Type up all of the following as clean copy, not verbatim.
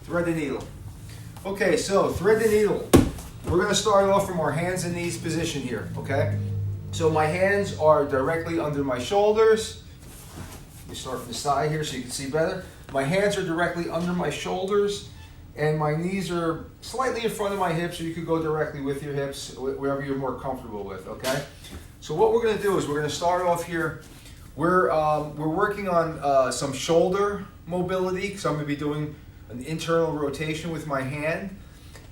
thread the needle. Okay, so thread the needle. We're going to start off from our hands and knees position here, okay? So my hands are directly under my shoulders. Let me start from the side here so you can see better. My hands are directly under my shoulders, and my knees are slightly in front of my hips, or you could go directly with your hips, wherever you're more comfortable with, okay? So what we're going to do is we're going to start off here. We're working on some shoulder mobility, so I'm going to be doing an internal rotation with my hand,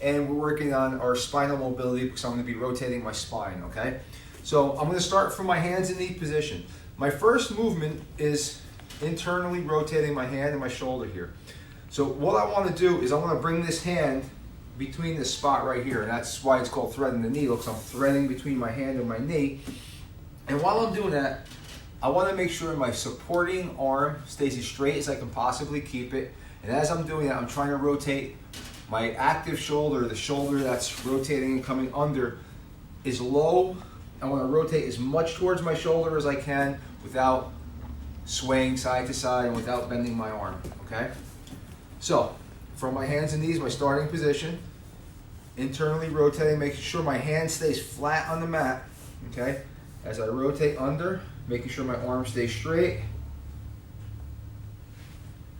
and we're working on our spinal mobility because I'm going to be rotating my spine, okay? So I'm going to start from my hands in knee position. My first movement is internally rotating my hand and my shoulder here. So what I want to do is I want to bring this hand between this spot right here, and that's why it's called threading the needle, because I'm threading between my hand and my knee. And while I'm doing that, I want to make sure my supporting arm stays as straight as I can possibly keep it. And as I'm doing that, I'm trying to rotate my active shoulder, the shoulder that's rotating and coming under, is low. I want to rotate as much towards my shoulder as I can without swaying side to side and without bending my arm, okay? So, from my hands and knees, my starting position, internally rotating, making sure my hand stays flat on the mat, okay? As I rotate under, making sure my arm stays straight.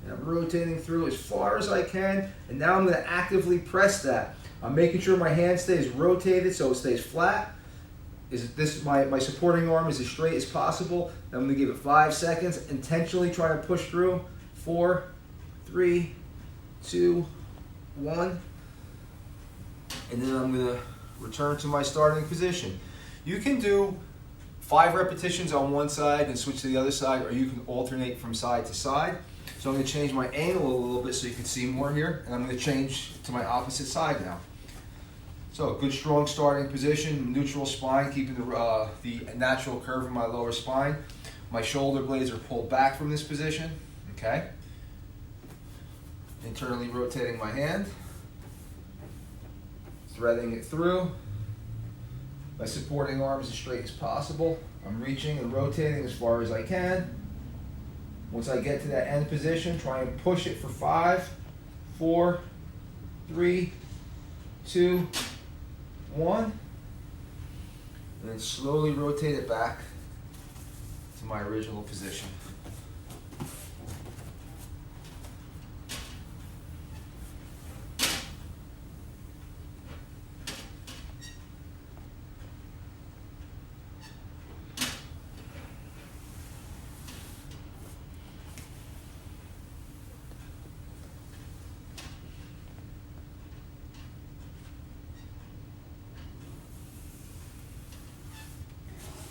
And I'm rotating through as far as I can, and now I'm going to actively press that. I'm making sure my hand stays rotated so it stays flat. My supporting arm is as straight as possible. I'm going to give it 5 seconds, intentionally trying to push through. 4, 3, 2, 1. And then I'm going to return to my starting position. You can do 5 repetitions on one side and switch to the other side, or you can alternate from side to side. So I'm going to change my angle a little bit so you can see more here, and I'm going to change to my opposite side now. So good strong starting position, neutral spine, keeping the natural curve of my lower spine. My shoulder blades are pulled back from this position, okay? Internally rotating my hand, threading it through. My supporting arm is as straight as possible. I'm reaching and rotating as far as I can. Once I get to that end position, try and push it for 5, 4, 3, 2, 1, and then slowly rotate it back to my original position.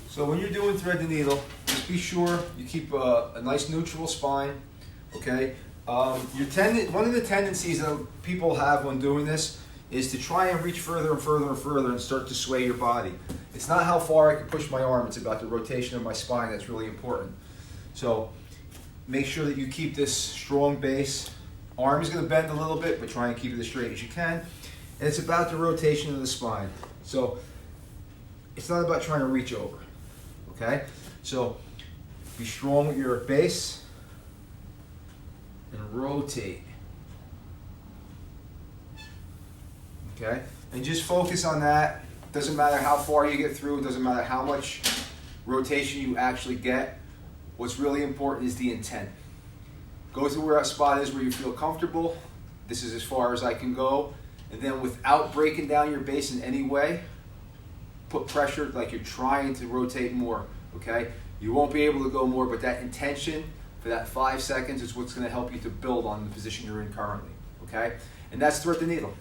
So when you're doing thread the needle, just be sure you keep a nice neutral spine, okay? One of the tendencies that people have when doing this is to try and reach further and further and further and start to sway your body. It's not how far I can push my arm, it's about the rotation of my spine that's really important. So make sure that you keep this strong base. Arm is going to bend a little bit, but try and keep it as straight as you can. And it's about the rotation of the spine. So it's not about trying to reach over. Okay, so be strong with your base and rotate. Okay, and just focus on that. Doesn't matter how far you get through, it doesn't matter how much rotation you actually get. What's really important is the intent. Go to where that spot is where you feel comfortable. This is as far as I can go. And then without breaking down your base in any way, put pressure like you're trying to rotate more, okay? You won't be able to go more, but that intention for that 5 seconds is what's going to help you to build on the position you're in currently, okay? And that's thread the needle.